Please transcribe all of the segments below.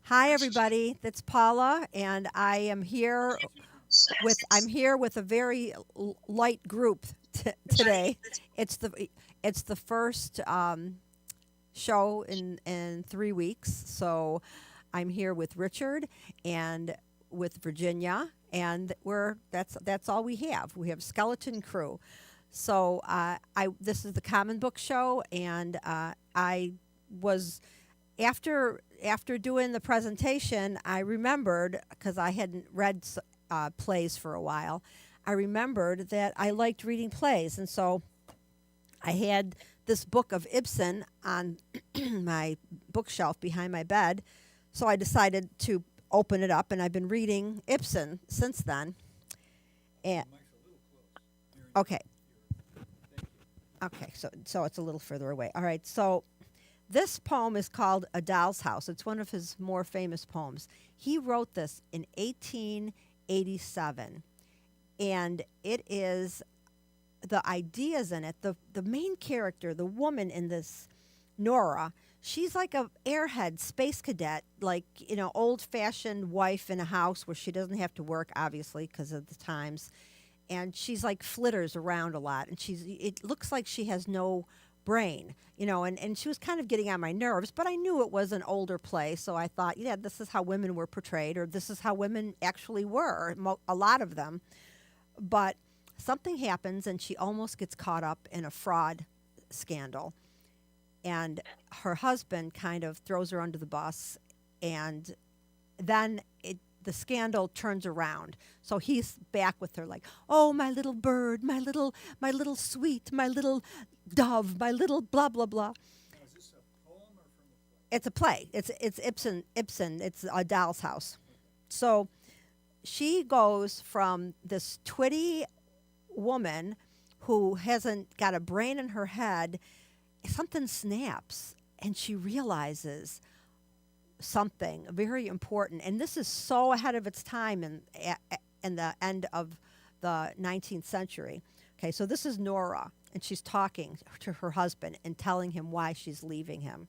Hi, everybody. That's Paula, and I'm here with a very light group today. It's the first show in 3 weeks, so I'm here with Richard and with Virginia, and that's all we have. We have skeleton crew. So I this is the Common Book Show, and I was after doing the presentation, I remembered because I hadn't read plays for a while. I remembered that I liked reading plays, and so I had this book of Ibsen on my bookshelf behind my bed. So I decided to open it up, and I've been reading Ibsen since then. And okay, okay, so it's a little further away. All right, so this poem is called A Doll's House. It's one of his more famous poems. He wrote this in 1887, and it is the ideas in it. The main character, the woman in this, Nora, she's like a airhead space cadet, like, old fashioned wife in a house where she doesn't have to work, obviously, because of the times. And she's like flitters around a lot, and it looks like she has no brain, and she was kind of getting on my nerves, but I knew it was an older play, so I thought, yeah, this is how women were portrayed, or this is how women actually were, a lot of them. But something happens, and she almost gets caught up in a fraud scandal, and her husband kind of throws her under the bus, and then the scandal turns around. So he's back with her like, "Oh, my little bird, my little sweet, my little dove, my little blah blah blah." Now, is this a poem or from a play? It's a play. It's Ibsen. It's A Doll's House. So she goes from this twitty woman who hasn't got a brain in her head. Something snaps, and she realizes something very important. And this is so ahead of its time in the end of the 19th century. Okay, so this is Nora, and she's talking to her husband and telling him why she's leaving him.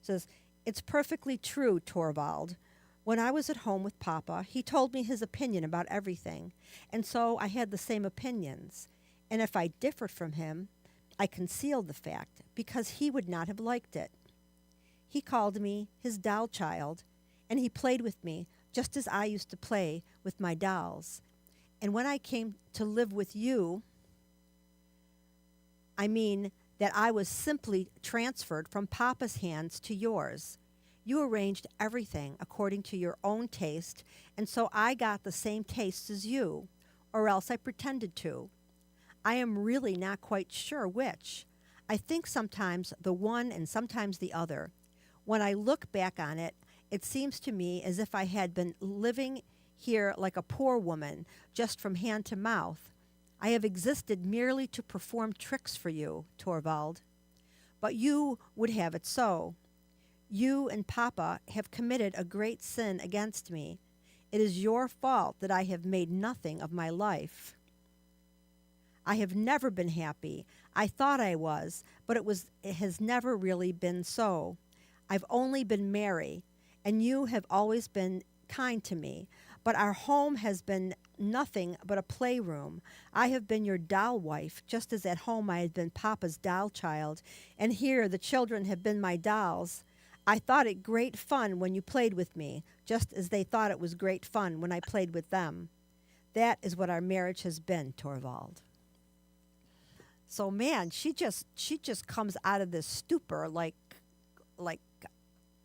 Says, "It's perfectly true, Torvald. When I was at home with Papa, he told me his opinion about everything, and so I had the same opinions. And if I differed from him, I concealed the fact because he would not have liked it. He called me his doll child, and he played with me just as I used to play with my dolls. And when I came to live with you, I mean that I was simply transferred from Papa's hands to yours. You arranged everything according to your own taste, and so I got the same taste as you, or else I pretended to. I am really not quite sure which. I think sometimes the one and sometimes the other. When I look back on it, it seems to me as if I had been living here like a poor woman, just from hand to mouth. I have existed merely to perform tricks for you, Torvald. But you would have it so. You and Papa have committed a great sin against me. It is your fault that I have made nothing of my life. I have never been happy. I thought I was, but it has never really been so. I've only been merry, and you have always been kind to me, but our home has been nothing but a playroom. I have been your doll wife, just as at home I had been Papa's doll child, and here the children have been my dolls. I thought it great fun when you played with me, just as they thought it was great fun when I played with them. That is what our marriage has been, Torvald." So man, she just comes out of this stupor like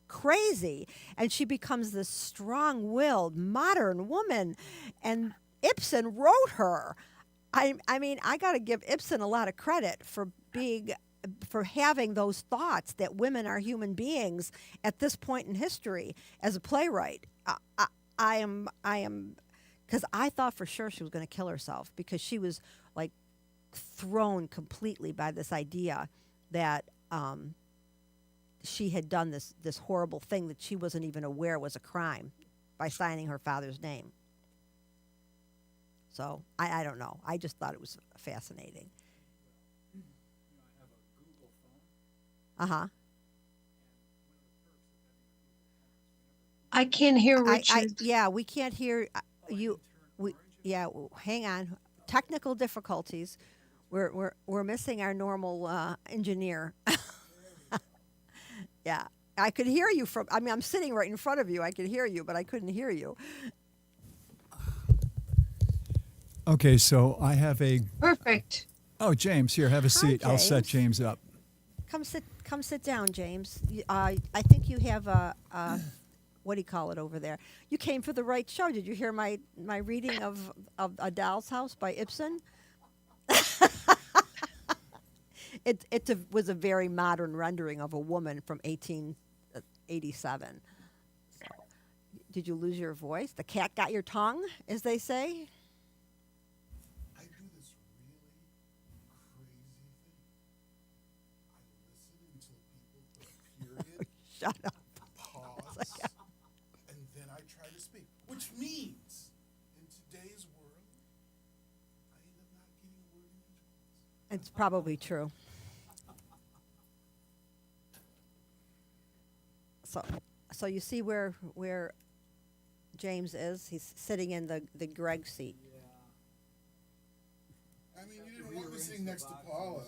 crazy, and she becomes this strong-willed modern woman, and Ibsen wrote her. I mean, I got to give Ibsen a lot of credit for having those thoughts that women are human beings at this point in history as a playwright. I am because I thought for sure she was going to kill herself because she was like thrown completely by this idea that she had done this horrible thing that she wasn't even aware was a crime by signing her father's name. So I don't know. I just thought it was fascinating. I have a Google phone, Uh huh. and one of the perks of having a Google phone is whenever Google I can't hear I Richard. yeah, we can't hear you. We yeah, hang on. Technical difficulties. We're missing our normal engineer. Yeah, I could hear you from. I mean, I'm sitting right in front of you. I could hear you, but I couldn't hear you. Okay, so I have a. Perfect. Oh, James, here, have a Hi, seat. I'll set James. James up. Come sit down, James. I think you have a what do you call it over there? You came for the right show. Did you hear my reading of A Doll's House by Ibsen? Was a very modern rendering of a woman from 1887. So, did you lose your voice? The cat got your tongue, as they say. I do this really crazy thing. I listen until people put a period, Shut up. pause, and then I try to speak. Which means, in today's world, I end up not getting a word in edgewise. It's probably true. So you see where James is? He's sitting in the Greg seat. I mean, you didn't want me sitting next to Paula,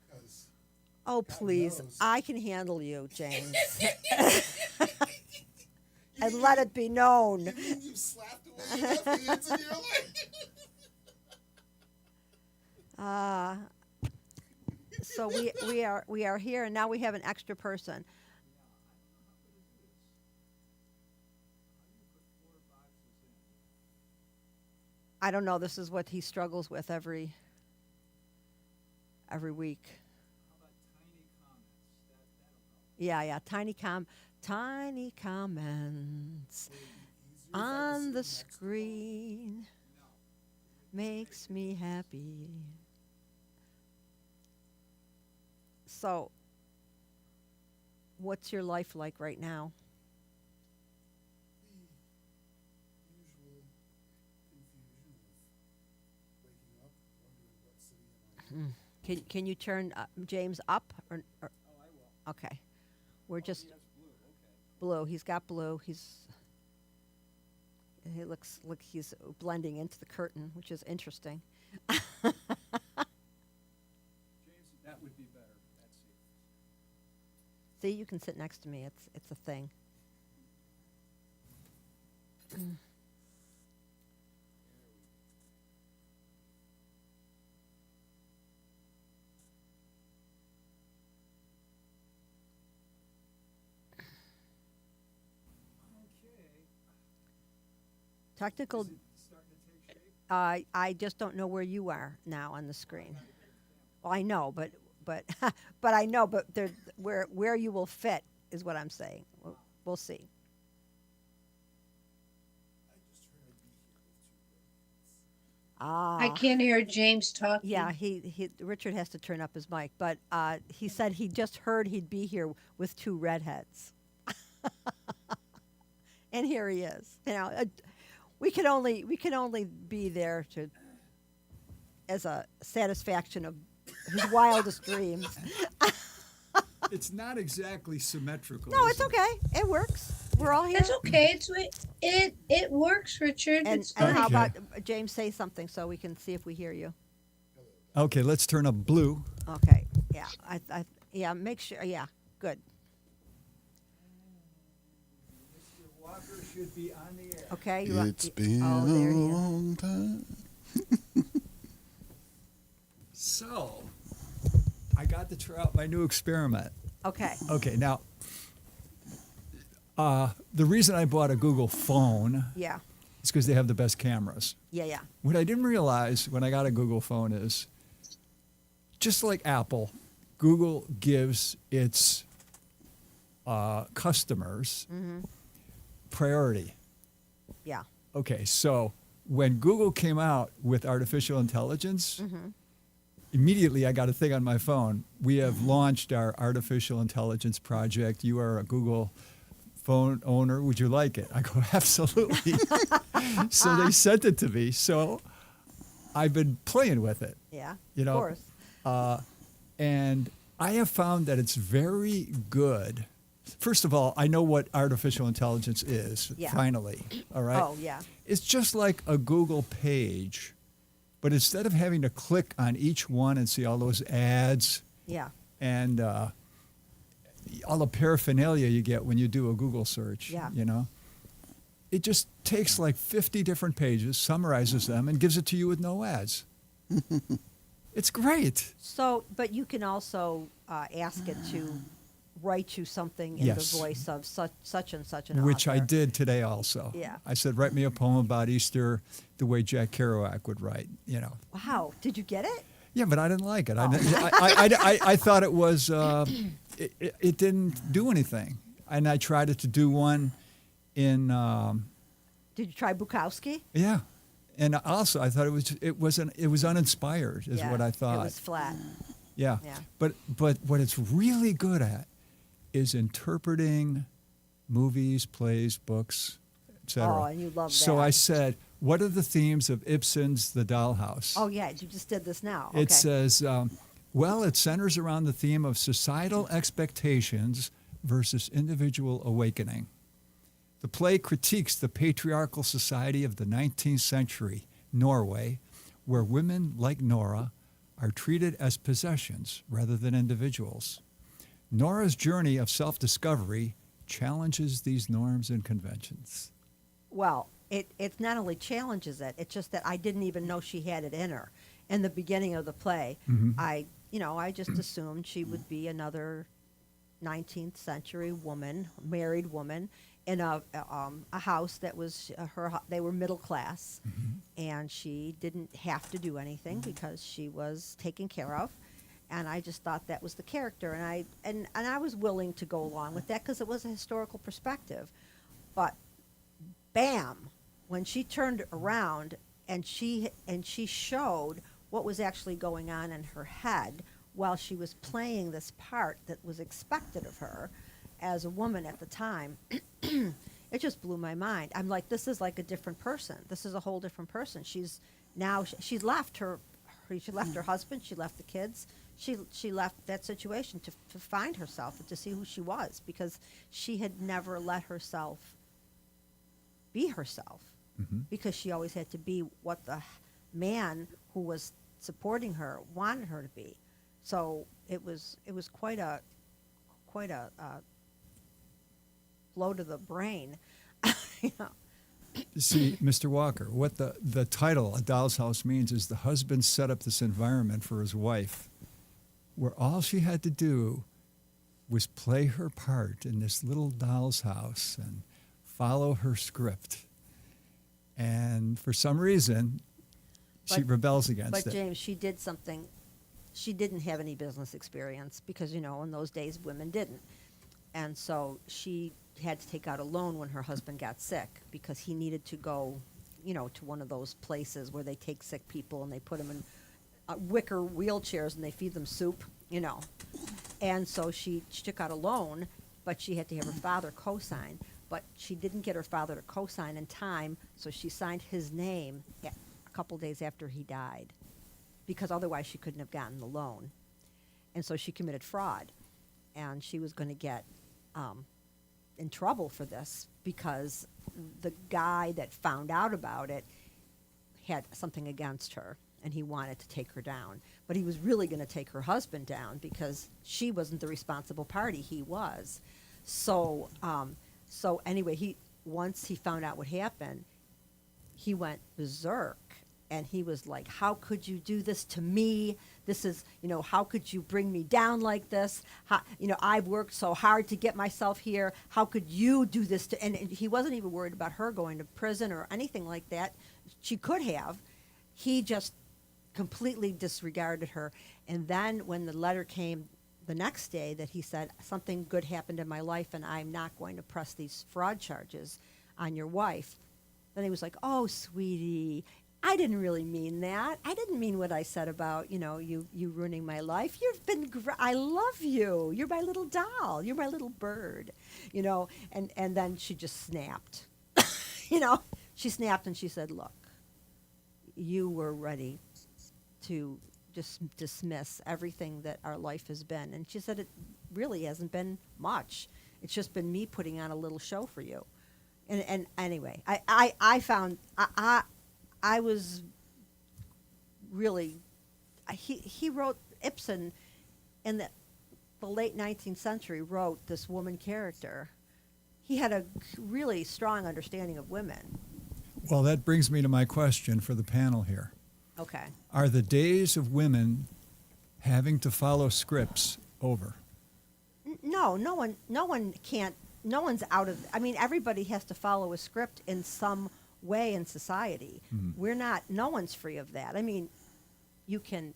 because Oh, please. knows. I can handle you, James. And let it be known. you mean you slapped away enough hands in your life? So we are here, and now we have an extra person. I don't know. This is what he struggles with every week. Yeah. Tiny comments on the screen makes me happy. So, what's your life like right now? The usual confusion of waking up, wondering what city am I in. Can you turn James up or? Oh, I will. Okay, we're just blue. He's got blue. He looks like he's blending into the curtain, which is interesting. James, that would be better. That's it. See, you can sit next to me. It's a thing. Technical. Is it starting to take shape? I just don't know where you are now on the screen. Well, I know, but but I know, but where you will fit is what I'm saying. We'll see. I just heard I'd be here with 2 days. I Ah, can't hear James talking. yeah. Richard has to turn up his mic, but he said he just heard he'd be here with 2 redheads, and here he is. You know, we can only be there to as a satisfaction of his wildest dreams. It's not exactly symmetrical. No, is it's it? okay. It works. We're all here. That's okay. It works, Richard. And, It's and fine. how Okay. about James say something so we can see if we hear you? Okay, let's turn up blue. Okay. Yeah. Yeah. Make sure. Yeah. Good. Mr. Walker should be on the air. Okay. It's been oh, there a he is. long time. So, I got to try out my new experiment. Okay. Okay, now, the reason I bought a Google phone Yeah. is because they have the best cameras. Yeah. What I didn't realize when I got a Google phone is, just like Apple, Google gives its customers priority. Yeah. Okay, so when Google came out with artificial intelligence, immediately I got a thing on my phone. We have launched our artificial intelligence project. You are a Google phone owner. Would you like it? I go, absolutely. So they sent it to me. So I've been playing with it. Yeah. You know, Of course. And I have found that it's very good First of all, I know what artificial intelligence is, Yeah. finally. All right? Oh, yeah. It's just like a Google page, but instead of having to click on each one and see all those ads Yeah. and all the paraphernalia you get when you do a Google search, Yeah. you know, it just takes like 50 different pages, summarizes them, and gives it to you with no ads. It's great. So, but you can also ask it to write you something in Yes. the voice of such and such an Which I author. did today also. Yeah. I said, write me a poem about Easter the way Jack Kerouac would write, you know. Wow. Did you get it? Yeah, but I didn't like it. Oh. I thought it was, it didn't do anything. And I tried it to do one in, Did you try Bukowski? yeah. And also I thought it was uninspired is Yeah, what I thought. It was flat. Yeah. Yeah. But what it's really good at is interpreting movies, plays, books, etc. Oh, and you love So that. I said, what are the themes of Ibsen's The Dollhouse? Oh, yeah. You just did this now. It Okay. says, well, it centers around the theme of societal expectations versus individual awakening. The play critiques the patriarchal society of the 19th century, Norway, where women like Nora are treated as possessions rather than individuals. Nora's journey of self-discovery challenges these norms and conventions. Well, it not only challenges it, it's just that I didn't even know she had it in her. In the beginning of the play, I just assumed she would be another 19th century woman, married woman, in a house that was they were middle class, and she didn't have to do anything because she was taken care of. And I just thought that was the character, and I was willing to go along with that because it was a historical perspective. But bam, when she turned around and she showed what was actually going on in her head while she was playing this part that was expected of her as a woman at the time, it just blew my mind. I'm like, this is like a different person. This is a whole different person. She's left her husband. She left the kids. She left that situation to find herself and to see who she was, because she had never let herself be herself, because she always had to be what the man who was supporting her wanted her to be. So it was quite a blow to the brain. You know. See, Mr. Walker, what the title, A Doll's House, means is the husband set up this environment for his wife where all she had to do was play her part in this little doll's house and follow her script. And for some reason, she But- rebels against But it. James, she did something. She didn't have any business experience because, in those days women didn't. And so she had to take out a loan when her husband got sick because he needed to go, to one of those places where they take sick people and they put them in wicker wheelchairs and they feed them soup, And so she took out a loan, but she had to have her father co-sign. But she didn't get her father to co-sign in time, so she signed his name a couple days after he died, because otherwise she couldn't have gotten the loan. And so she committed fraud, and she was going to get in trouble for this because the guy that found out about it had something against her, and he wanted to take her down. But he was really going to take her husband down because she wasn't the responsible party, he was. So anyway, once he found out what happened, he went berserk, and he was like, how could you do this to me? This is, how could you bring me down like this? How, I've worked so hard to get myself here. How could you do this to, and he wasn't even worried about her going to prison or anything like that. She could have. He just completely disregarded her. And then when the letter came the next day that he said, something good happened in my life and I'm not going to press these fraud charges on your wife, then he was like, oh, sweetie, I didn't really mean that. I didn't mean what I said about, you ruining my life. You've been I love you. You're my little doll. You're my little bird, and then she just snapped. She snapped and she said, look, you were ready to just dismiss everything that our life has been. And she said it really hasn't been much. It's just been me putting on a little show for you. And anyway, I found I was really he wrote Ibsen in the late 19th century wrote this woman character. He had a really strong understanding of women. Well, that brings me to my question for the panel here. Okay. Are the days of women having to follow scripts over? No one can't. No one's out of. I mean, everybody has to follow a script in some way in society. We're not. No one's free of that. I mean, you can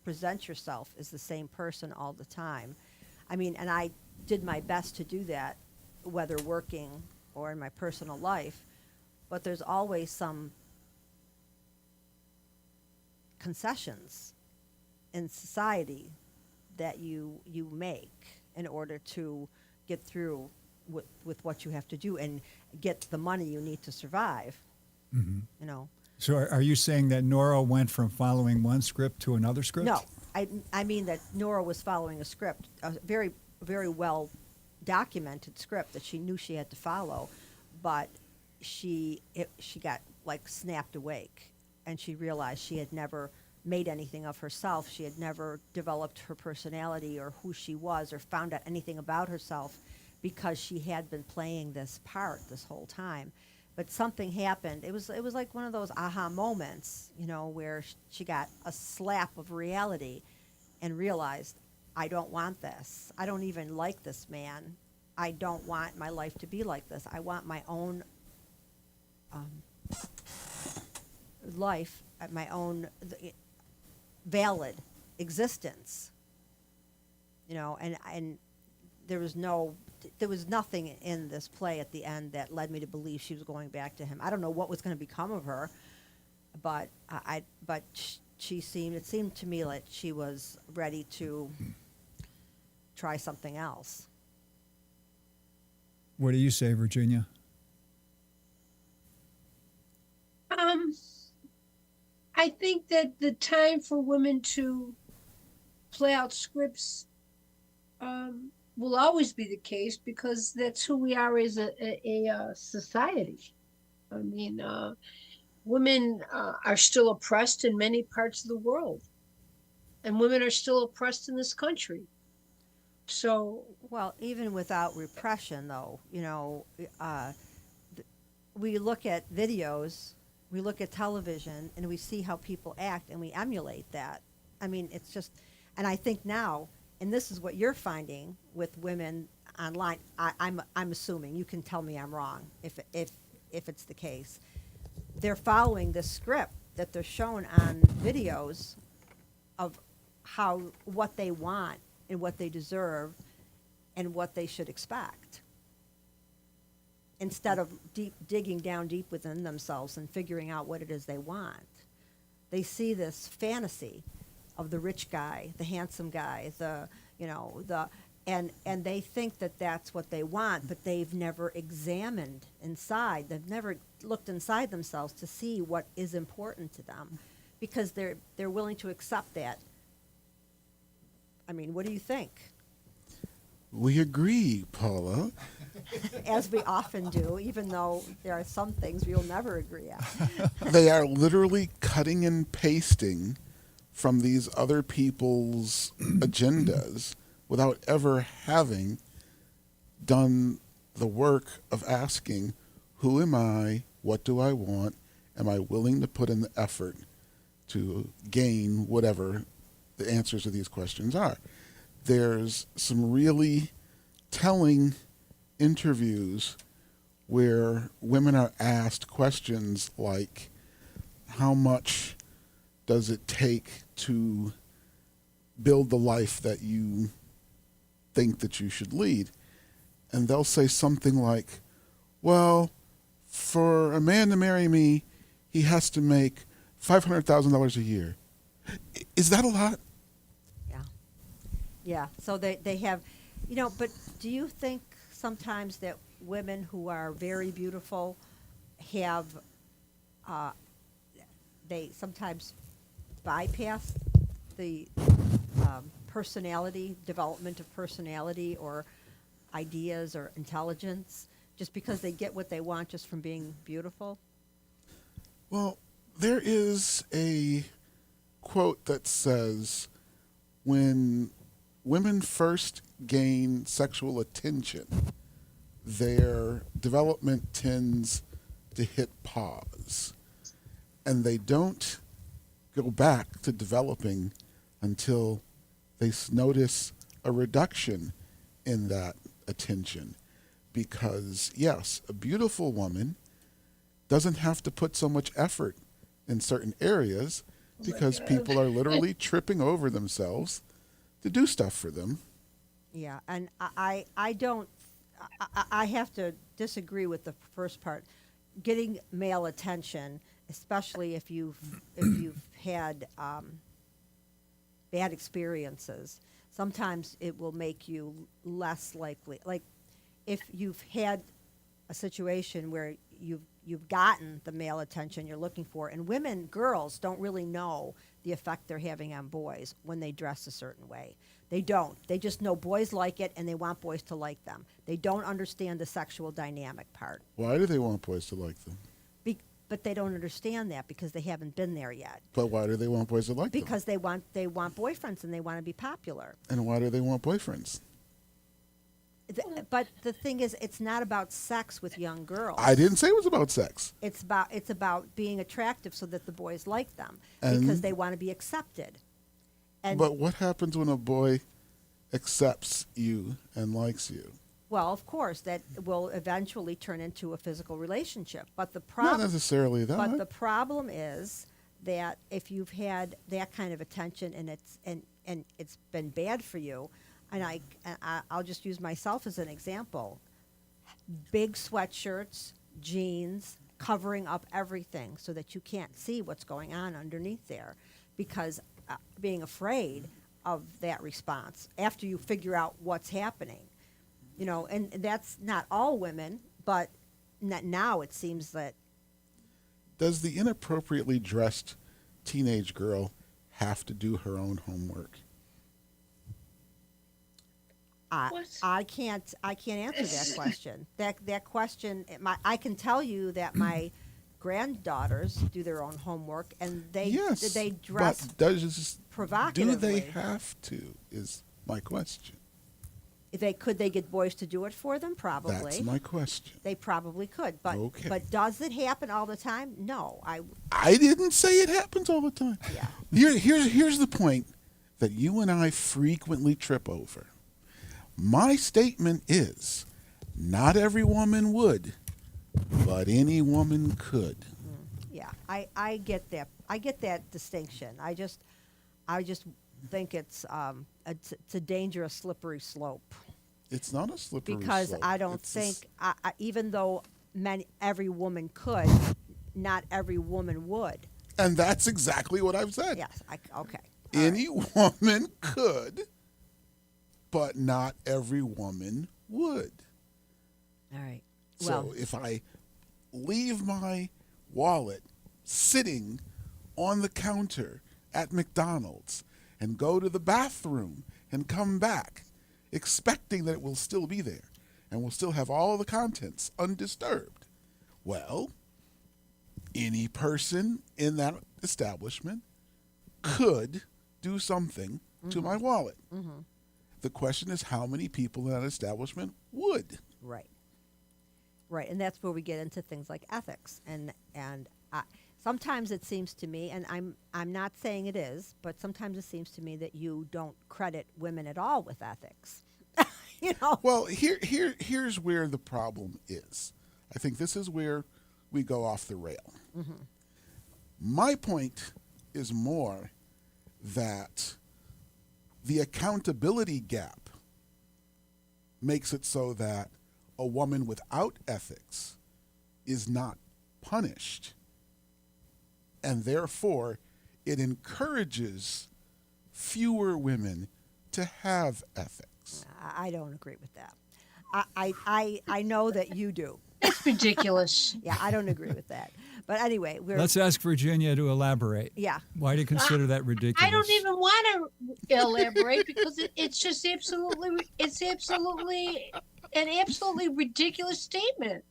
present yourself as the same person all the time. I mean, and I did my best to do that, whether working or in my personal life. But there's always some concessions in society that you make in order to get through with what you have to do and get the money you need to survive. Mm-hmm. You know. So are you saying that Nora went from following one script to another script? No, I mean that Nora was following a script, a very, very well documented script that she knew she had to follow, but she got like snapped awake, and she realized she had never made anything of herself. She had never developed her personality or who she was or found out anything about herself because she had been playing this part this whole time. But something happened. It was like one of those aha moments, you know, where she got a slap of reality and realized, I don't want this. I don't even like this man. I don't want my life to be like this. I want my own life, my own valid existence. You know, and there was nothing in this play at the end that led me to believe she was going back to him. I don't know what was going to become of her, but it seemed to me like she was ready to try something else. What do you say, Virginia? I think that the time for women to play out scripts will always be the case because that's who we are as a society. I mean, women are still oppressed in many parts of the world, and women are still oppressed in this country. So, Well, even without repression, though, you know, we look at videos, we look at television, and we see how people act, and we emulate that. I mean, it's just, and I think now, and this is what you're finding with women online. I'm assuming, you can tell me I'm wrong if it's the case. They're following this script that they're shown on videos of what they want and what they deserve and what they should expect, instead of digging down deep within themselves and figuring out what it is they want. They see this fantasy of the rich guy, the handsome guy, and they think that that's what they want, but they've never examined inside. They've never looked inside themselves to see what is important to them, because they're willing to accept that. I mean, what do you think? We agree, Paula. As we often do, even though there are some things we'll never agree on. They are literally cutting and pasting from these other people's agendas without ever having done the work of asking, who am I? What do I want? Am I willing to put in the effort to gain whatever the answers to these questions are? There's some really telling interviews where women are asked questions like, how much does it take to build the life that you think that you should lead? And they'll say something like, well, for a man to marry me, he has to make $500,000 a year. Is that a lot? Yeah, so they have, you know, but do you think sometimes that women who are very beautiful have, they sometimes bypass the personality, development of personality, or ideas or intelligence just because they get what they want just from being beautiful? Well, there is a quote that says, when women first gain sexual attention, their development tends to hit pause. And they don't go back to developing until they notice a reduction in that attention. Because, yes, a beautiful woman doesn't have to put so much effort in certain areas because people are literally tripping over themselves to do stuff for them. Yeah, and I don't, I have to disagree with the first part. Getting male attention, especially if you've had bad experiences, sometimes it will make you less likely. Like if you've had a situation where you've gotten the male attention you're looking for, and girls don't really know the effect they're having on boys when they dress a certain way. They don't. They just know boys like it and they want boys to like them. They don't understand the sexual dynamic part. Why do they want boys to like them? But they don't understand that because they haven't been there yet. But why do they want boys to like them? Because they want boyfriends and they want to be popular. And why do they want boyfriends? But the thing is, it's not about sex with young girls. I didn't say it was about sex. It's about being attractive so that the boys like them And- because they want to be accepted. And But what happens when a boy accepts you and likes you? well, of course, that will eventually turn into a physical relationship. But the Not problem, necessarily that. but the problem is that if you've had that kind of attention and it's been bad for you, and I'll just use myself as an example. Big sweatshirts, jeans, covering up everything so that you can't see what's going on underneath there, because being afraid of that response after you figure out what's happening. And that's not all women, but now it seems that. Does the inappropriately dressed teenage girl have to do her own homework? What? I can't answer that question. That question, I can tell you that my granddaughters do their own homework, and they dress but do provocatively. they have to? Is my question. Could they get boys to do it for them? Probably. That's my question. They probably could, but Okay. but does it happen all the time? No. I didn't say it happens all the time. Yeah. Here's the point that you and I frequently trip over. My statement is, not every woman would, but any woman could. Yeah, I get that. I get that distinction. I just think it's a dangerous, slippery slope. It's not a slippery Because slope. I don't It's think, even though every woman could, not every woman would. and that's exactly what I've said. Yes, okay. Any woman could, but not every woman would. All right. So if I leave my wallet sitting on the counter at McDonald's and go to the bathroom and come back expecting that it will still be there and will still have all the contents undisturbed, well, any person in that establishment could do something to my wallet. Mm-hmm. The question is how many people in that establishment would. Right. Right, and that's where we get into things like ethics, and sometimes it seems to me, and I'm not saying it is, but sometimes it seems to me that you don't credit women at all with ethics. Well, here's where the problem is. I think this is where we go off the rail. Mm-hmm. My point is more that the accountability gap makes it so that a woman without ethics is not punished. And therefore, it encourages fewer women to have ethics. I don't agree with that. I know that you do. That's ridiculous. Yeah, I don't agree with that. But anyway, Let's ask Virginia to elaborate. Yeah. Why do you consider that ridiculous? I don't even want to elaborate because it's just absolutely an absolutely ridiculous statement,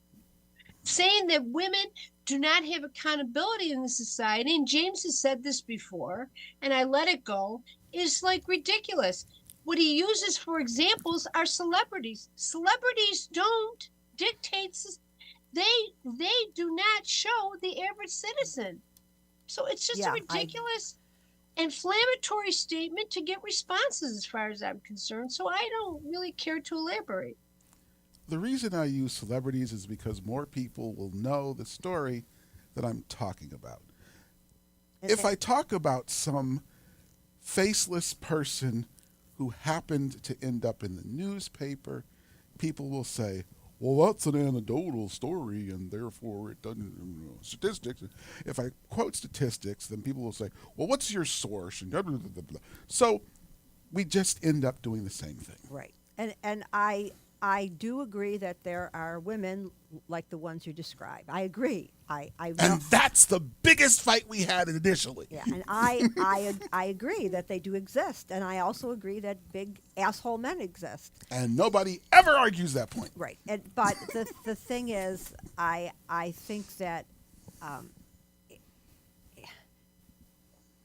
saying that women do not have accountability in the society. And James has said this before, and I let it go, is like ridiculous. What he uses for examples are celebrities. Celebrities don't dictate. They do not show the average citizen. So it's just a Yeah, ridiculous, inflammatory statement to get responses, as far as I'm concerned. So I don't really care to elaborate. The reason I use celebrities is because more people will know the story that I'm talking about. If I talk about some faceless person who happened to end up in the newspaper, people will say, well, that's an anecdotal story, and therefore it doesn't, statistics. If I quote statistics, then people will say, well, what's your source? And blah, blah, blah, blah. So we just end up doing the same thing. Right. And I do agree that there are women like the ones you describe. I agree. I And that's the biggest fight we had initially. yeah, and I agree that they do exist, and I also agree that big asshole men exist. And nobody ever argues that point. Right. But the thing is, I think that, and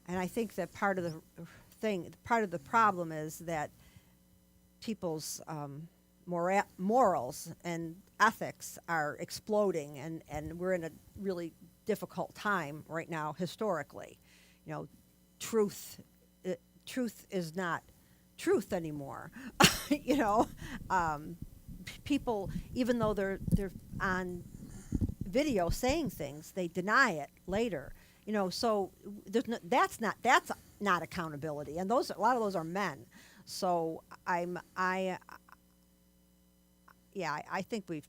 I think that part of the problem is that people's morals and ethics are exploding, and we're in a really difficult time right now historically. You know, truth is not truth anymore. You know, people, even though they're on video saying things, they deny it later. You know, so that's not accountability, and a lot of those are men. So I think we've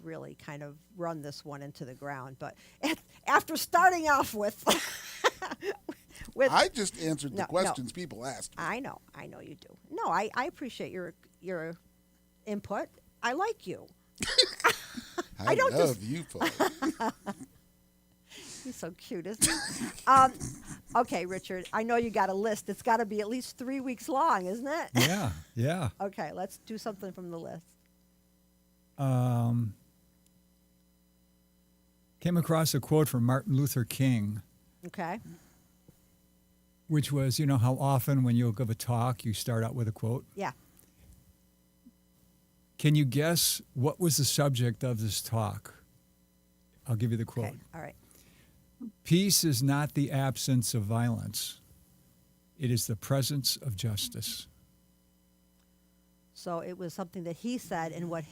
really kind of run this one into the ground. But after starting off with, I just answered the questions people asked. I know you do. No, I appreciate your input. I like you. I don't love you, Paula. He's so cute, isn't he? Okay, Richard, I know you got a list. It's got to be at least 3 weeks long, isn't it? Yeah. Okay, let's do something from the list. Came across a quote from Martin Luther King, Okay. which was, you know how often when you'll give a talk, you start out with a quote? Yeah. Can you guess what was the subject of this talk? I'll give you the quote. Okay. All right. Peace is not the absence of violence. It is the presence of justice. So it was something that he said and what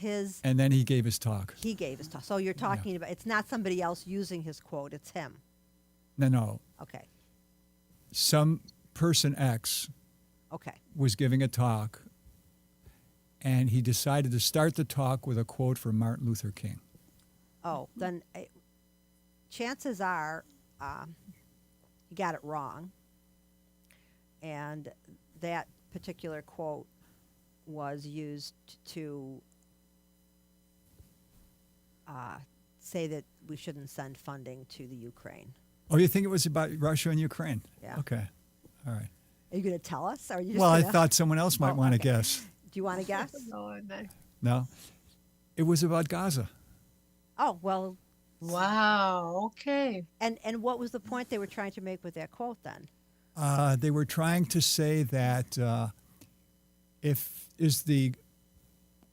And then he gave his talk. he gave his talk. So you're talking about, it's not somebody else using his quote, it's him. No. Okay. Some person X Okay. was giving a talk, and he decided to start the talk with a quote from Martin Luther King. Oh, then chances are you got it wrong. And that particular quote was used to say that we shouldn't send funding to the Ukraine. Oh, you think it was about Russia and Ukraine? Yeah. Okay. All right. Are you going to tell us? Or are you just Well, I gonna... thought someone else might Oh, want to okay. guess. Do you want to guess? No? It was about Gaza. Oh, well, Wow. Okay. and what was the point they were trying to make with that quote then? They were trying to say that if is the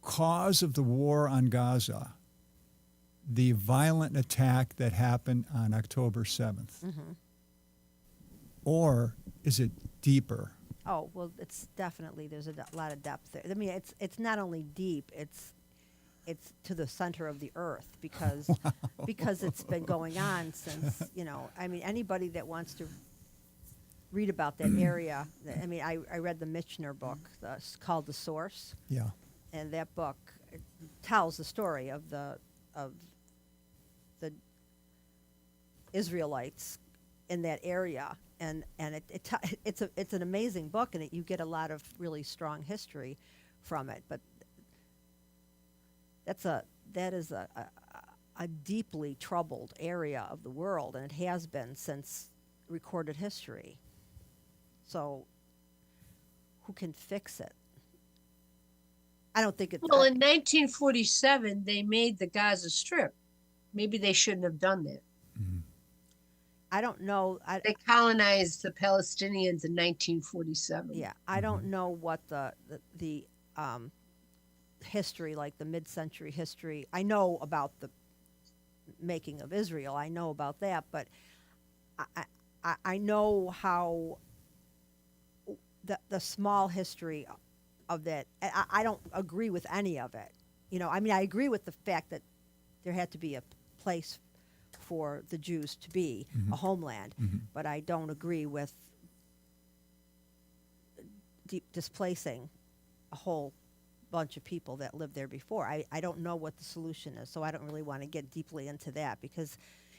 cause of the war on Gaza the violent attack that happened on October 7th? Mm-hmm. Or is it deeper? Oh, well, it's definitely, there's a lot of depth there. I mean, it's not only deep, it's to the center of the earth because it's been going on since, you know, I mean, anybody that wants to read about that area, I mean, I read the Michener book called The Source, Yeah. and that book tells the story of the Israelites in that area, and it's an amazing book, and you get a lot of really strong history from it. But that is a deeply troubled area of the world, and it has been since recorded history. So, who can fix it? I don't think it's. Well, in 1947, they made the Gaza Strip. Maybe they shouldn't have done that. I don't know. They colonized the Palestinians in 1947. Yeah, I don't know what the history, like the mid-century history. I know about the making of Israel. I know about that, but I know how the small history of that. I don't agree with any of it. You know, I mean, I agree with the fact that there had to be a place for the Jews to be, a homeland, but I don't agree with displacing a whole bunch of people that lived there before. I don't know what the solution is, so I don't really want to get deeply into that, because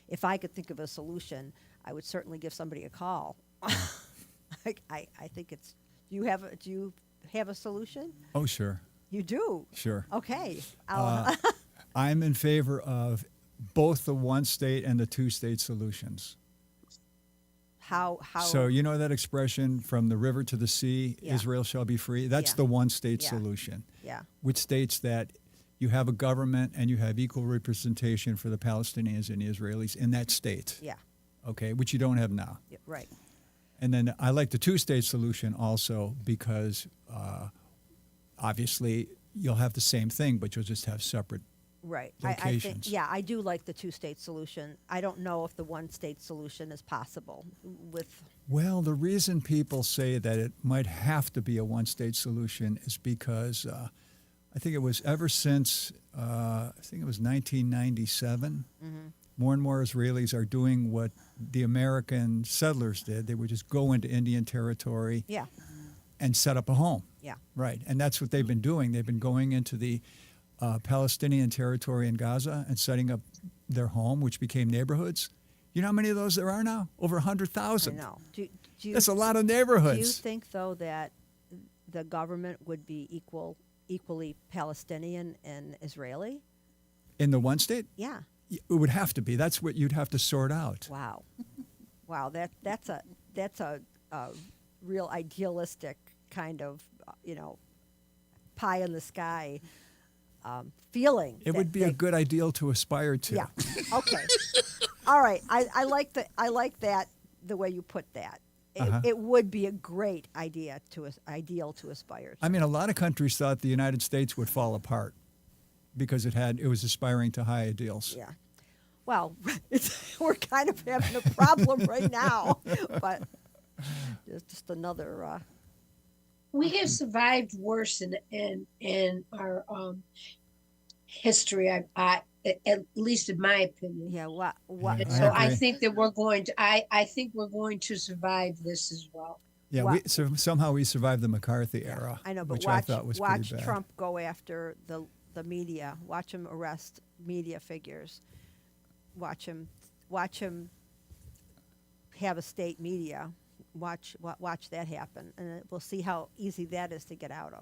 if I could think of a solution, I would certainly give somebody a call. I think it's. Do you have a solution? Oh, sure. You do? Sure. Okay. I'm in favor of both the one-state and the two-state solutions. How? So you know that expression, from the river to the sea, Yeah. Israel shall be free? That's Yeah. the one-state Yeah. solution, Yeah. which states that you have a government and you have equal representation for the Palestinians and the Israelis in that state, Yeah. okay, which you don't have now. Yeah, right. And then I like the two-state solution also because obviously you'll have the same thing, but you'll just have separate. Right. Locations. I do like the two-state solution. I don't know if the one-state solution is possible with. Well, the reason people say that it might have to be a one-state solution is because I think it was ever since, I think it was 1997, more and more Israelis are doing what the American settlers did. They would just go into Indian territory Yeah. and set up a home. Yeah. Right. And that's what they've been doing. They've been going into the Palestinian territory in Gaza and setting up their home, which became neighborhoods. You know how many of those there are now? Over 100,000. I know. Do you, That's a lot of do you neighborhoods. think, though, that the government would be equally Palestinian and Israeli? In the one state? Yeah. It would have to be. That's what you'd have to sort out. Wow. Wow. That's a real idealistic kind of pie in the sky feeling. It would be a good ideal to aspire to. Yeah. Okay. All right. I like that the way you put that. It would be a great ideal to aspire to. I mean, a lot of countries thought the United States would fall apart because it was aspiring to high ideals. Yeah. Well, we're kind of having a problem right now, but it's just another. We have survived worse in our history. At least in my opinion. Yeah. What? And I so agree. I think that we're going to. I think we're going to survive this as well. Yeah, Wow. somehow we survived the McCarthy era, I know, but which I thought was watch pretty bad. Trump go after the media. Watch him arrest media figures. Watch him have a state media. Watch that happen, and we'll see how easy that is to get out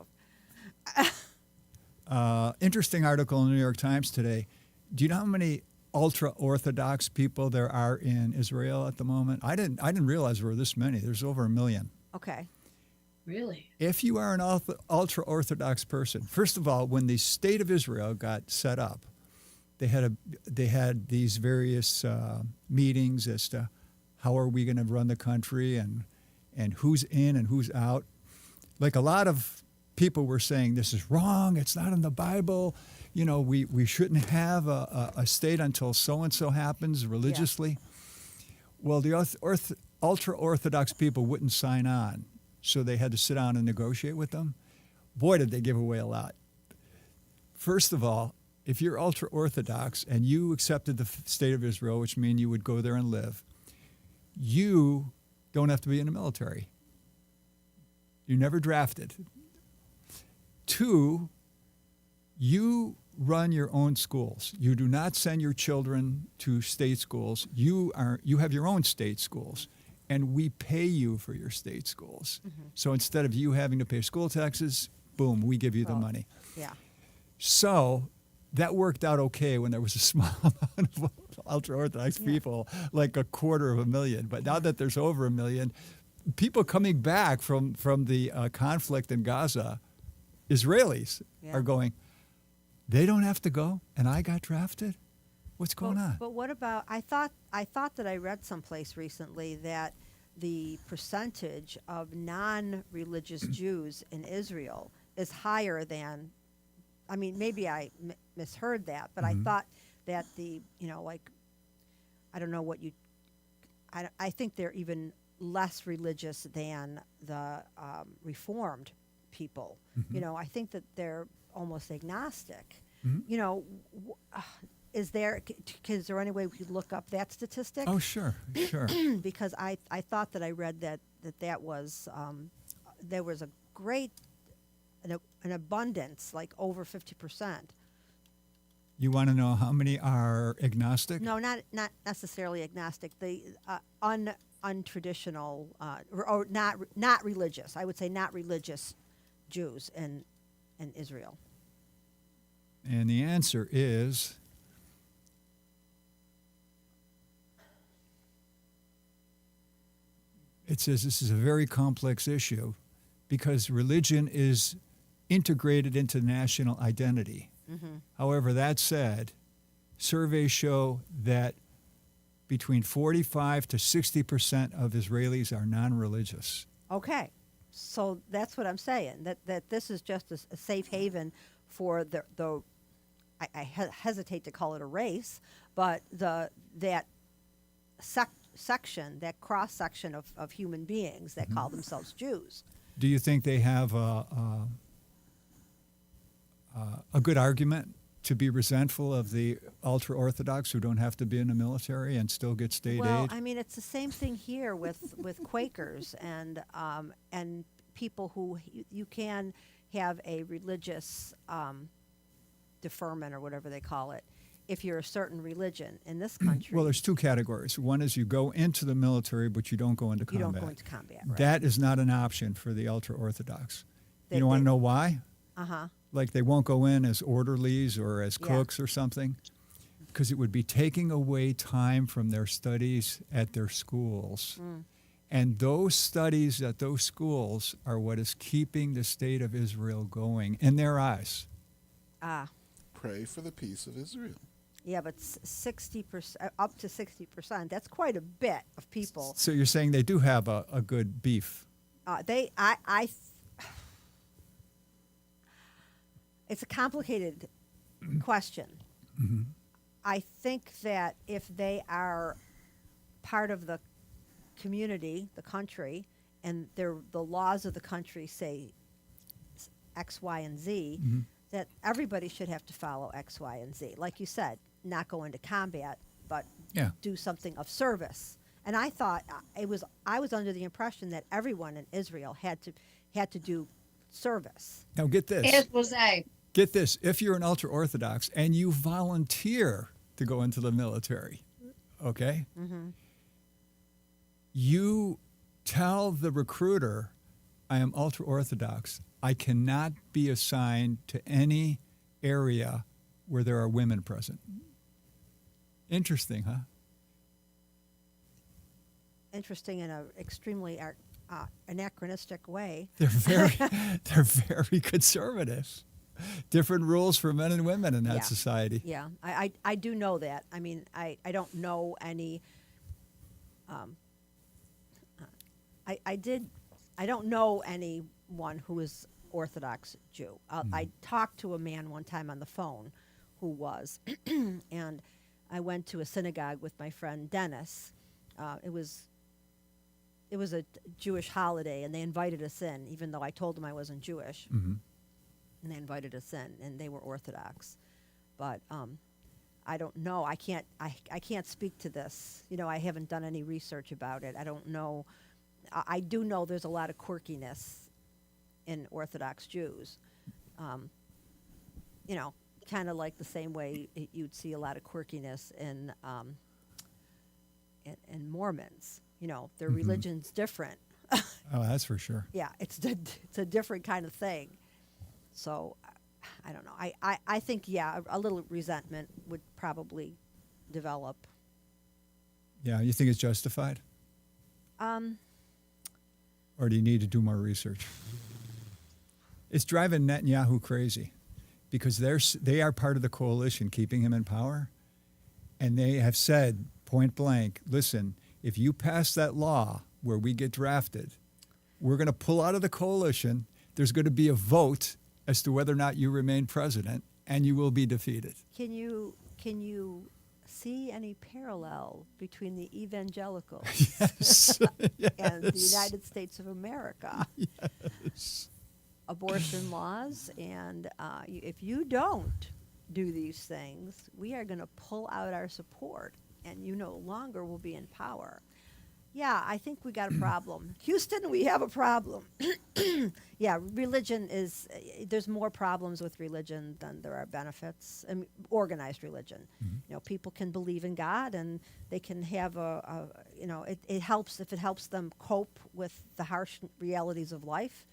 of. Interesting article in the New York Times today. Do you know how many ultra-Orthodox people there are in Israel at the moment? I didn't realize there were this many. There's over 1 million. Okay. Really? If you are an ultra-Orthodox person, first of all, when the state of Israel got set up, they had these various meetings as to how are we going to run the country and who's in and who's out. Like a lot of people were saying, this is wrong, it's not in the Bible, we shouldn't have a state until so-and-so happens religiously. Well, the ultra-Orthodox people wouldn't sign on, so they had to sit down and negotiate with them. Boy, did they give away a lot. First of all, if you're ultra-Orthodox and you accepted the state of Israel, which means you would go there and live, you don't have to be in the military. You're never drafted. 2, you run your own schools. You do not send your children to state schools. You have your own state schools, and we pay you for your state schools. So instead of you having to pay school taxes, boom, we give you the money. Yeah. So that worked out okay when there was a small amount of ultra-Orthodox people, like 250,000. But now that there's over 1 million, people coming back from the conflict in Gaza Israelis Yeah. are going, they don't have to go, and I got drafted? What's going on? But what about? I thought that I read someplace recently that the percentage of non-religious Jews in Israel is higher than. I mean, maybe I misheard that, but I thought that like, I don't know what you. I think they're even less religious than the Reformed people. I think that they're almost agnostic. Is there any way we could look up that statistic? Oh, sure. Because I thought that I read that was there was a great an abundance, like over 50%. You want to know how many are agnostic? No, not necessarily agnostic. The untraditional or not religious. I would say not religious Jews in Israel. And the answer is it says this is a very complex issue because religion is integrated into national identity. However, that said, surveys show that between 45 to 60% of Israelis are non-religious. Okay, so that's what I'm saying. That this is just a safe haven for the I hesitate to call it a race, but that section, that cross section of human beings that call themselves Jews. Do you think they have a good argument to be resentful of the ultra-Orthodox who don't have to be in the military and still get state Well, aid? I mean, it's the same thing here with Quakers and people who you can have a religious deferment or whatever they call it if you're a certain religion in this country. Well, there's two categories. One is you go into the military, but you don't go into you combat. don't go into combat. Right? That is not an option for the ultra-Orthodox. They- You want to they- know why? Uh-huh. Like they won't go in as orderlies or as Yeah. cooks or something? Because it would be taking away time from their studies at their schools. And those studies at those schools are what is keeping the state of Israel going in their eyes. Pray for the peace of Israel. Yeah, but 60%, up to 60%, that's quite a bit of people. So you're saying they do have a good beef. It's a complicated question. I think that if they are part of the community, the country, and the laws of the country say X, Y, and Z, that everybody should have to follow X, Y, and Z. Like you said, not go into combat, but Yeah. do something of service. And I thought I was under the impression that everyone in Israel had to do service. Now get this. As was I. Get this. If you're an ultra-Orthodox and you volunteer to go into the military, okay? You tell the recruiter, I am ultra-Orthodox. I cannot be assigned to any area where there are women present. Interesting, huh? Interesting in an extremely anachronistic way. They're very conservative. Different rules for men and women in that Yeah. society. Yeah, I do know that. I mean, I don't know any. I don't know anyone who is Orthodox Jew. I talked to a man one time on the phone who was, and I went to a synagogue with my friend Dennis. It was a Jewish holiday, and they invited us in, even though I told them I wasn't Jewish. And they invited us in, and they were Orthodox. But I don't know. I can't speak to this. I haven't done any research about it. I don't know. I do know there's a lot of quirkiness in Orthodox Jews. Kind of like the same way you'd see a lot of quirkiness in Mormons. Their religion's different. Oh, that's for sure. Yeah, it's a different kind of thing. So, I don't know. I think, yeah, a little resentment would probably develop. Yeah, you think it's justified? Or do you need to do more research? It's driving Netanyahu crazy because they are part of the coalition keeping him in power. And they have said point blank, listen, if you pass that law where we get drafted, we're going to pull out of the coalition. There's going to be a vote as to whether or not you remain president, and you will be defeated. Can you see any parallel between the evangelicals Yes. and the United States of America? Yes. Abortion laws, and if you don't do these things, we are going to pull out our support, and you no longer will be in power. Yeah, I think we got a problem. Houston, we have a problem. Yeah, religion is, there's more problems with religion than there are benefits. I mean, organized religion. You know, people can believe in God and they can have it helps, if it helps them cope with the harsh realities of life,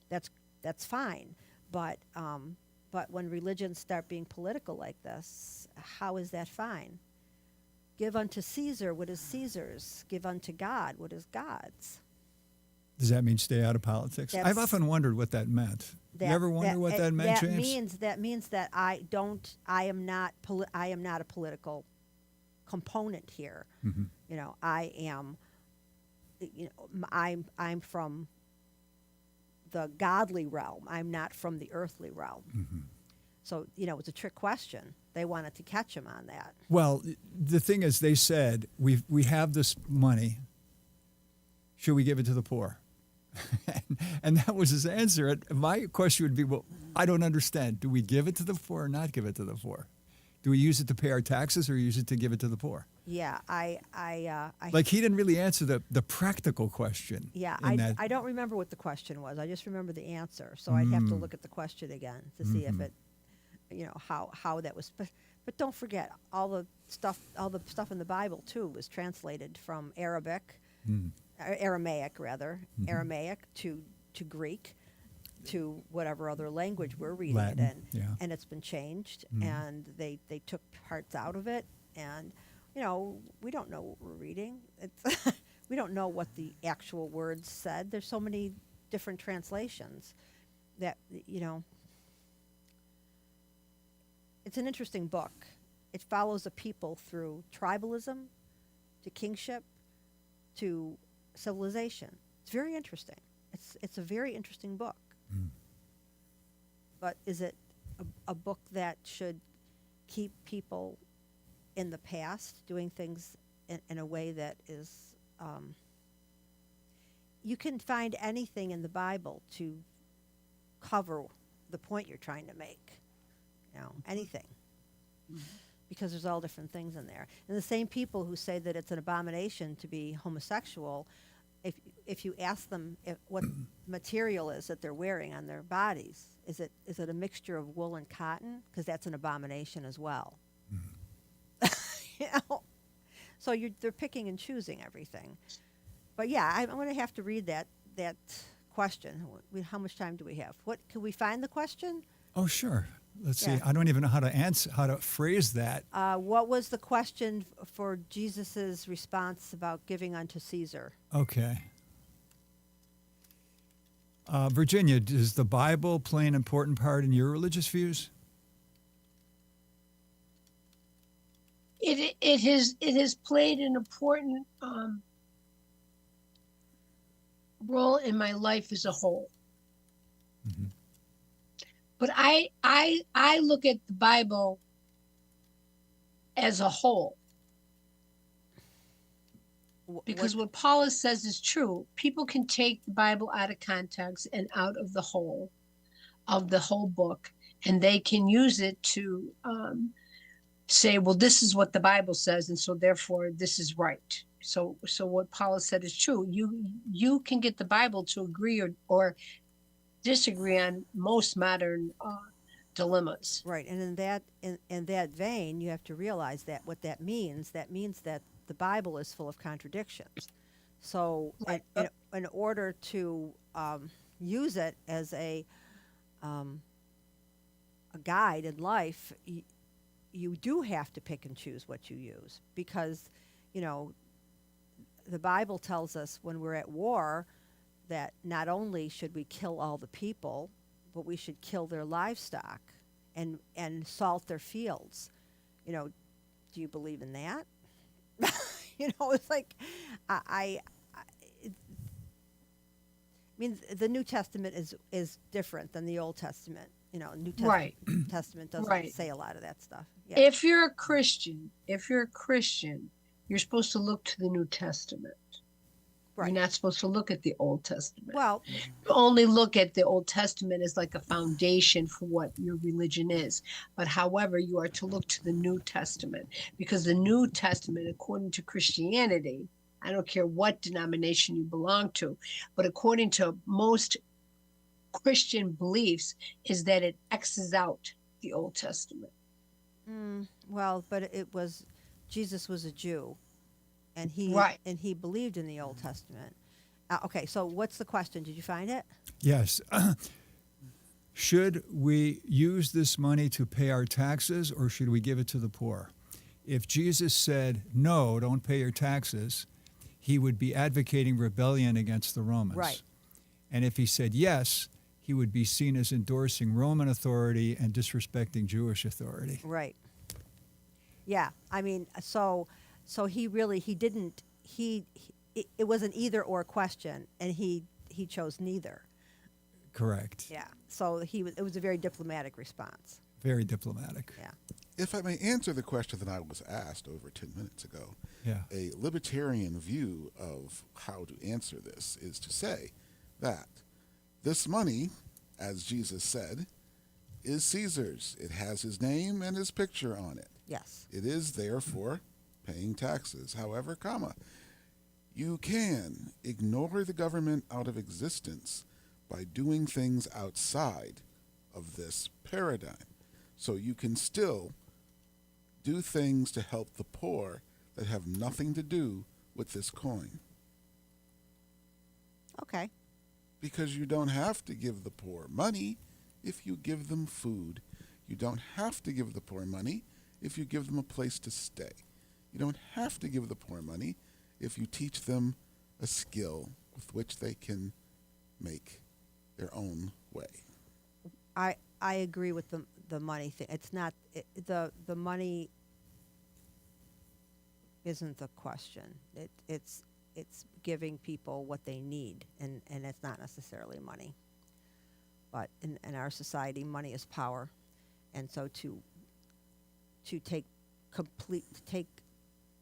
that's fine. But when religions start being political like this, how is that fine? Give unto Caesar what is Caesar's. Give unto God what is God's. Does that mean stay out of politics? That's- I've often wondered what that meant. You ever wonder what that meant, James? That means that I am not a political component here. Mm-hmm. You know, I am. You know, I'm from the godly realm. I'm not from the earthly realm. Mm-hmm. So, you know, it's a trick question. They wanted to catch him on that. Well, the thing is, they said, we have this money. Should we give it to the poor? And that was his answer. And my question would be, well, I don't understand. Do we give it to the poor or not give it to the poor? Do we use it to pay our taxes or use it to give it to the poor? Yeah, I Like, he didn't really answer the practical question. Yeah, in that. I don't remember what the question was. I just remember the answer. So I'd have to look at the question again to see if it, you know, how that was. But don't forget, all the stuff in the Bible too was translated from Aramaic rather, Aramaic to Greek, to whatever other language we're reading Latin, it in, yeah. and it's been changed, and they took parts out of it, and you know, we don't know what we're reading. It's we don't know what the actual words said. There's so many different translations that, you know, it's an interesting book. It follows a people through tribalism to kingship to civilization. It's very interesting. It's a very interesting book. But is it a book that should keep people in the past doing things in a way that is you can find anything in the Bible to cover the point you're trying to make, you know, anything, because there's all different things in there. And the same people who say that it's an abomination to be homosexual, if you ask them what material is that they're wearing on their bodies, is it a mixture of wool and cotton? Because that's an abomination as well. You know? So they're picking and choosing everything. But yeah, I'm going to have to read that question. How much time do we have? Can we find the question? Oh, sure. Let's see. Yeah. I don't even know how to phrase that. What was the question for Jesus's response about giving unto Caesar? Okay. Virginia, does the Bible play an important part in your religious views? It has played an important role in my life as a whole. But I look at the Bible as a whole, because what Paula says is true. People can take the Bible out of context and out of the whole book, and they can use it to say, well, this is what the Bible says, and so therefore this is right. So what Paula said is true. You can get the Bible to agree or disagree on most modern dilemmas. Right, and in that vein, you have to realize that what that means that the Bible is full of contradictions. So, Right. in order to use it as a guide in life, you do have to pick and choose what you use, because, you know, the Bible tells us when we're at war that not only should we kill all the people, but we should kill their livestock and salt their fields. Do you believe in that? It's like I mean, the New Testament is different than the Old Testament. New Right. Testament doesn't Right. say a lot of that stuff. Yeah. If you're a Christian, you're supposed to look to the New Testament. Right. You're not supposed to look at the Old Testament. Well, You only look at the Old Testament as like a foundation for what your religion is. But however, you are to look to the New Testament, because the New Testament, according to Christianity, I don't care what denomination you belong to, but according to most Christian beliefs, is that it X's out the Old Testament. well, but Jesus was a Jew, and Right. he believed in the Old Testament. Okay, so what's the question? Did you find it? Yes. Should we use this money to pay our taxes, or should we give it to the poor? If Jesus said, no, don't pay your taxes, he would be advocating rebellion against the Romans. Right. And if he said yes, he would be seen as endorsing Roman authority and disrespecting Jewish authority. Right. Yeah. I mean, so he didn't. It was an either or question, and he chose neither. Correct. Yeah. So it was a very diplomatic response. Very diplomatic. Yeah. If I may answer the question that I was asked over 10 minutes ago, Yeah. a libertarian view of how to answer this is to say that this money, as Jesus said, is Caesar's. It has his name and his picture on it. Yes. It is therefore paying taxes. However, you can ignore the government out of existence by doing things outside of this paradigm. So you can still do things to help the poor that have nothing to do with this coin. Okay. Because you don't have to give the poor money if you give them food. You don't have to give the poor money if you give them a place to stay. You don't have to give the poor money if you teach them a skill with which they can make their own way. I agree with the money thing. It's not the money isn't the question. It's giving people what they need, and it's not necessarily money. But in our society, money is power, and so to take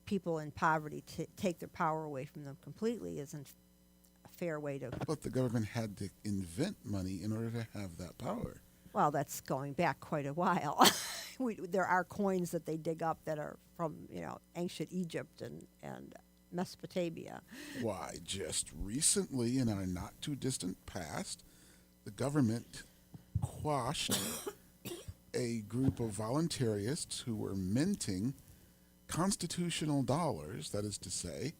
people in poverty, to take their power away from them completely isn't a fair way to. But the government had to invent money in order to have that power. Well, that's going back quite a while. There are coins that they dig up that are from ancient Egypt and Mesopotamia. Why, just recently, in our not too distant past, the government quashed a group of voluntarists who were minting constitutional dollars, that is to say,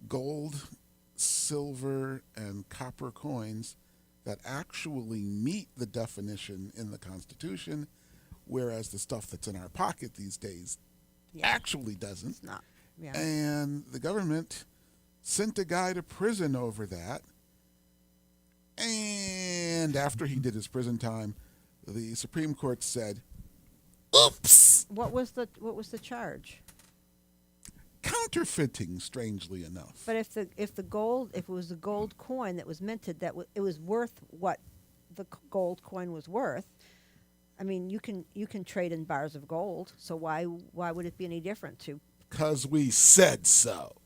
gold, silver, and copper coins that actually meet the definition in the Constitution, whereas the stuff that's in our pocket these days actually doesn't. It's not. Yeah. And the government sent a guy to prison over that. And after he did his prison time, the Supreme Court said, "Oops!" What was the charge? Counterfeiting, strangely enough. But if it was a gold coin that was minted, it was worth what the gold coin was worth. I mean, you can trade in bars of gold. So why would it be any different to? Because we said so.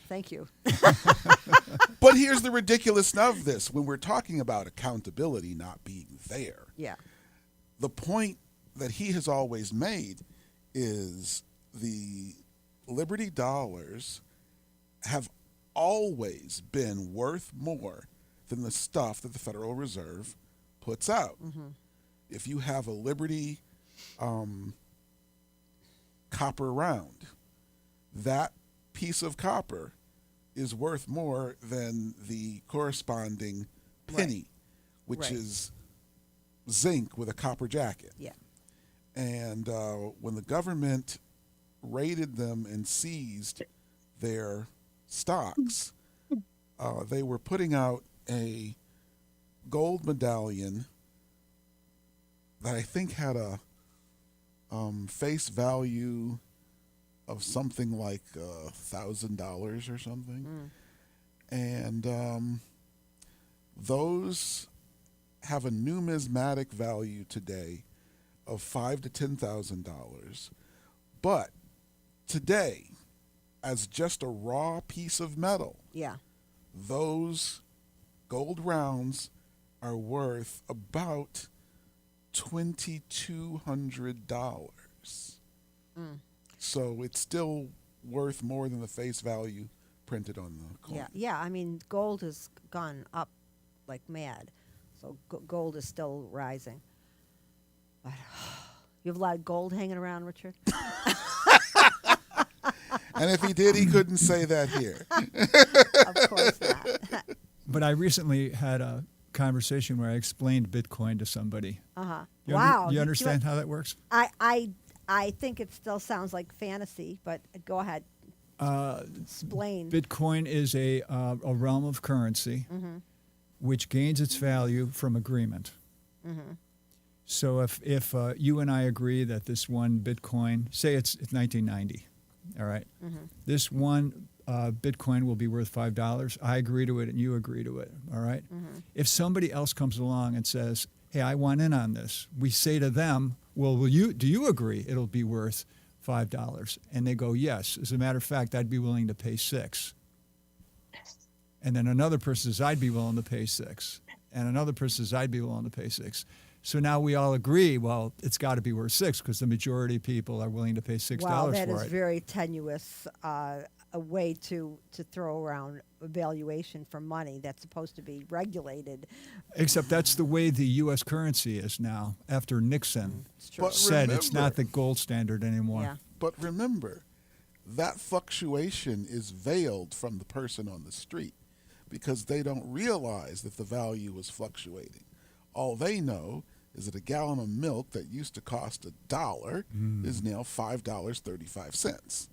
Thank you. But here's the ridiculousness of this. When we're talking about accountability not being there, Yeah. the point that he has always made is the Liberty dollars have always been worth more than the stuff that the Federal Reserve puts out. Mm-hmm. If you have a Liberty copper round, that piece of copper is worth more than the corresponding penny, which Right. is zinc with a copper jacket. Yeah. And when the government raided them and seized their stocks, they were putting out a gold medallion that I think had a face value of something like $1,000 or something. And those have a numismatic value today of $5,000 to $10,000. But today, as just a raw piece of metal, Yeah. those gold rounds are worth about $2,200. So it's still worth more than the face value printed on the coin. Yeah. Yeah. I mean, gold has gone up like mad. So gold is still rising. But you have a lot of gold hanging around, Richard? And if he did, he couldn't say that here. Of course not. But I recently had a conversation where I explained Bitcoin to somebody. Uh-huh. You Wow. you understand how that works? I think it still sounds like fantasy, but go ahead. Explain. Bitcoin is a realm of currency which gains its value from agreement. So if you and I agree that this one Bitcoin, say it's 1990, all right, this one Bitcoin will be worth $5. I agree to it and you agree to it, all right? If somebody else comes along and says, hey, I want in on this, we say to them, well, do you agree it'll be worth $5? And they go, yes. As a matter of fact, I'd be willing to pay $6. And then another person says, I'd be willing to pay $6. And another person says, I'd be willing to pay $6. So now we all agree, well, it's got to be worth $6 because the majority of people are willing to pay $6 Wow, that for is it. very tenuous a way to throw around valuation for money that's supposed to be regulated. Except that's the way the U.S. currency is now after Nixon It's true. But said it's remember- not the gold standard anymore. Yeah. But remember, that fluctuation is veiled from the person on the street because they don't realize that the value is fluctuating. All they know is that a gallon of milk that used to cost $1 is now $5.35.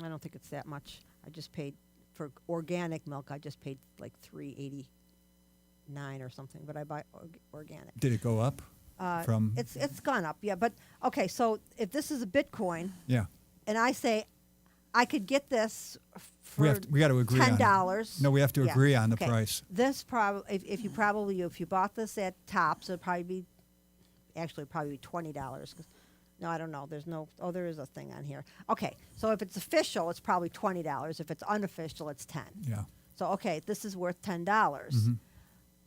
I don't think it's that much. I just paid for organic milk. I just paid like $3.89 or something, but I buy organic. Did it go up? From It's gone up, yeah. But okay, so if this is a Bitcoin, yeah. and I say I could get this for We got to agree on it. $10. No, we have to Yeah. agree on the Okay. price. This probably, if you bought this at Tops, it'd probably be $20. No, I don't know. There is a thing on here. Okay, so if it's official, it's probably $20. If it's unofficial, it's 10. Yeah. So okay, this is worth $10.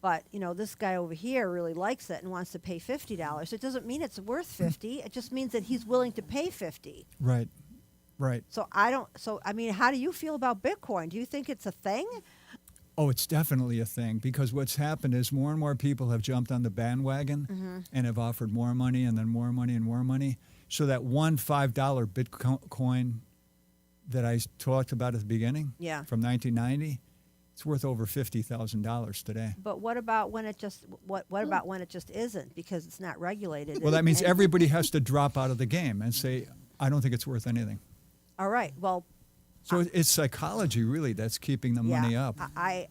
But this guy over here really likes it and wants to pay $50. It doesn't mean it's worth 50. It just means that he's willing to pay 50. Right. Right. So I mean, how do you feel about Bitcoin? Do you think it's a thing? Oh, it's definitely a thing because what's happened is more and more people have jumped on the bandwagon and have offered more money and then more money and more money. So that one $5 Bitcoin that I talked about at the beginning from 1990, it's worth over $50,000 today. But what about when it just about when it just isn't because it's not regulated? Well, that means everybody has to drop out of the game and say, I don't think it's worth anything. All right. Well, So it's psychology really that's keeping the money up. I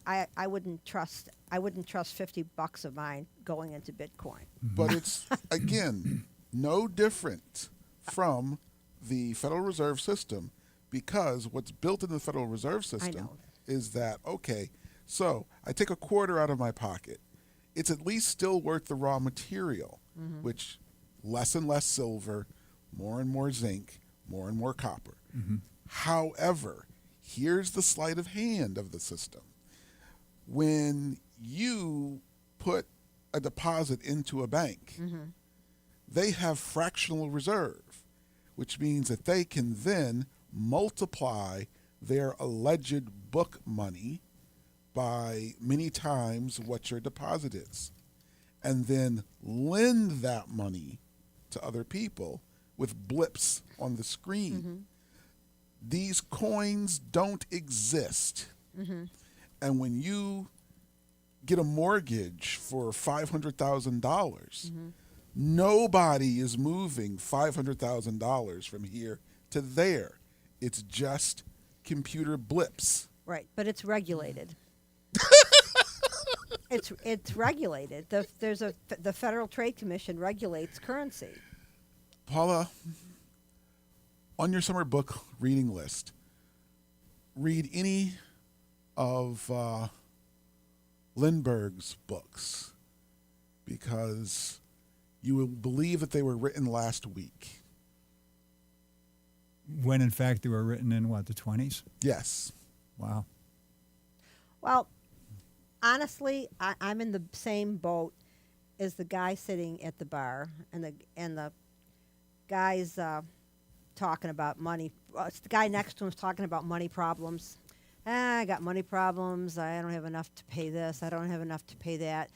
wouldn't trust $50 of mine going into Bitcoin. But it's, again, no different from the Federal Reserve System because what's built in the Federal Reserve System know. is that, okay, so I take a quarter out of my pocket. It's at least still worth the raw material, which less and less silver, more and more zinc, more and more copper. However, here's the sleight of hand of the system. When you put a deposit into a bank, they have fractional reserve, which means that they can then multiply their alleged book money by many times what your deposit is, and then lend that money to other people with blips on the screen. These coins don't exist. And when you get a mortgage for $500,000, nobody is moving $500,000 from here to there. It's just computer blips. Right, but it's regulated. It's regulated. The Federal Trade Commission regulates currency. Paula, on your summer book reading list, read any of Lindbergh's books, because you will believe that they were written last week. When in fact they were written in what, the 20s? Yes. Wow. Well, honestly, I'm in the same boat as the guy sitting at the bar, and the guy's talking about money. It's the guy next to him's talking about money problems. I got money problems. I don't have enough to pay this. I don't have enough to pay that.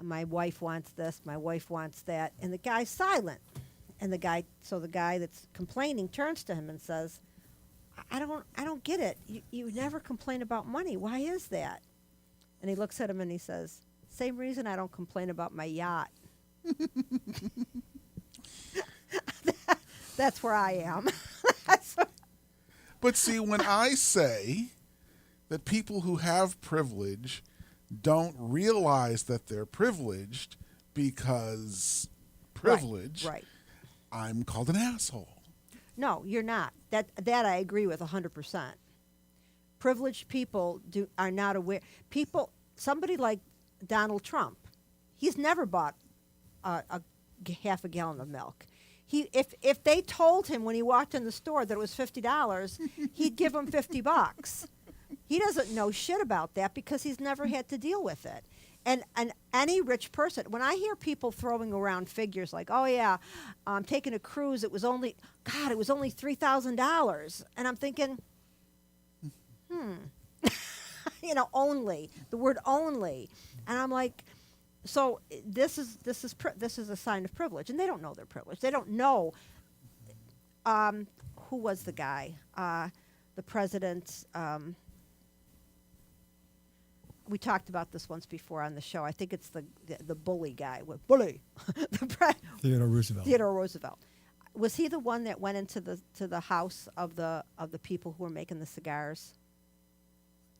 My wife wants this. My wife wants that. And the guy's silent. And the guy that's complaining turns to him and says, I don't get it. You never complain about money. Why is that? And he looks at him and he says, same reason I don't complain about my yacht. That's where I am. But see, when I say that people who have privilege don't realize that they're privileged because privilege, Right. I'm called an asshole. No, you're not. That I agree with 100%. Privileged people are not aware. Somebody like Donald Trump, he's never bought a half a gallon of milk. If they told him when he walked in the store that it was $50, he'd give him $50. He doesn't know shit about that because he's never had to deal with it. And any rich person, when I hear people throwing around figures like, oh yeah, I'm taking a cruise, it was only $3,000, and I'm thinking, only the word only, and I'm like, so this is a sign of privilege, and they don't know they're privileged. They don't know. Who was the guy? The president. We talked about this once before on the show. I think it's the bully guy. Bully. Theodore Roosevelt. Theodore Roosevelt. Was he the one that went into the house of the people who were making the cigars?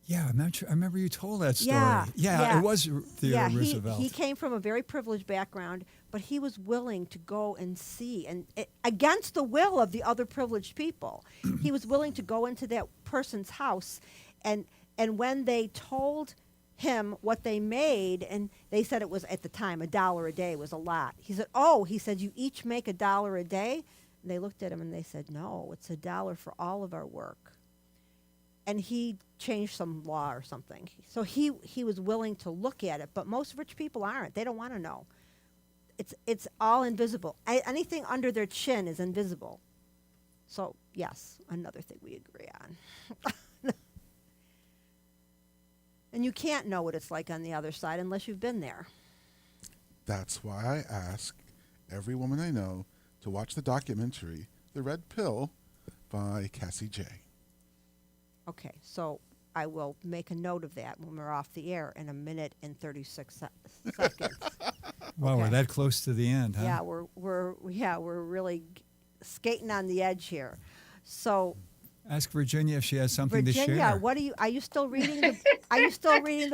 Yeah, I remember you told that story. Yeah. It was Theodore Roosevelt. He came from a very privileged background, but he was willing to go and see, and against the will of the other privileged people. He was willing to go into that person's house, and when they told him what they made, and they said it was, at the time, $1 a day was a lot. He said, you each make $1 a day? And they looked at him and they said, no, it's $1 for all of our work. And he changed some law or something. So he was willing to look at it, but most rich people aren't. They don't want to know. It's all invisible. Anything under their chin is invisible. So, yes, another thing we agree on. And you can't know what it's like on the other side unless you've been there. That's why I ask every woman I know to watch the documentary The Red Pill by Cassie J. Okay, so I will make a note of that when we're off the air in 1 minute and 36 seconds. Wow, Okay. we're that close to the end, huh? Yeah, we're really skating on the edge here. So, Ask Virginia if she has something to share. Virginia, are you still reading the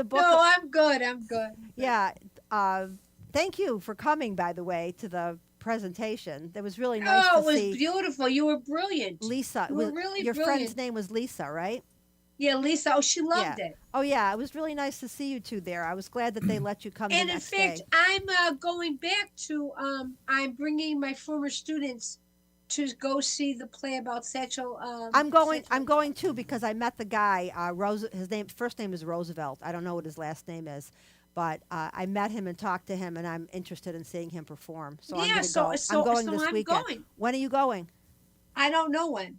book? No, I'm good. Yeah. Thank you for coming, by the way, to the presentation. That was really nice Oh, to it was see. beautiful. You were brilliant. Lisa, You were really your brilliant. friend's name was Lisa, right? Yeah, Lisa. Oh, she loved it. Oh, yeah. It was really nice to see you two there. I was glad that they let you come And the in next fact, day. I'm going back to. I'm bringing my former students to go see the play about Satchel. I'm Satchel. going too because I met the guy. His first name is Roosevelt. I don't know what his last name is, but I met him and talked to him, and I'm interested in seeing him perform. So I'm Yeah, going to go. so I'm going so this I'm weekend. going. When are you going? I don't know when.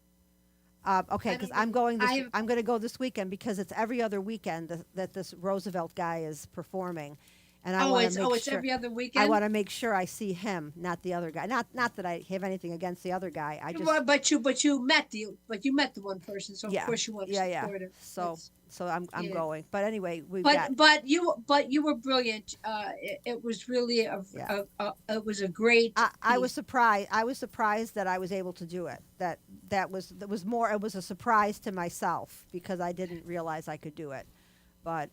Okay, I because don't I'm know. going. I have- I'm going to go this weekend because it's every other weekend that this Roosevelt guy is performing, and I want to make it's sure. every other weekend. I want to make sure I see him, not the other guy. Not that I have anything against the other guy. I just Well, but you met the one person, so of course you want to support him. So I'm yeah. going. But anyway, we've got. But you were brilliant. It was really it was a great. I piece. was surprised. I was surprised that I was able to do it. That was more. It was a surprise to myself because I didn't realize I could do it. But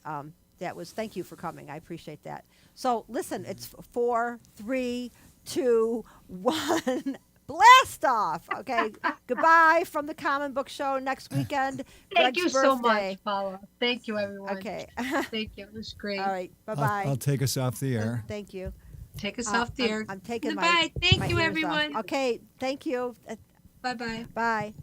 Thank you for coming. I appreciate that. So listen, it's 4, 3, 2, 1. Blast off. Okay. Goodbye from the Common Book Show next weekend. Thank Greg's you so birthday. much, Paula. Thank you, everyone. Okay. Thank you. It was great. All right. Bye-bye. I'll take us off the air. Thank you. Take us off the air. I'm taking Goodbye. Thank my you, ears off. everyone. Okay. Thank you. Bye-bye. Bye.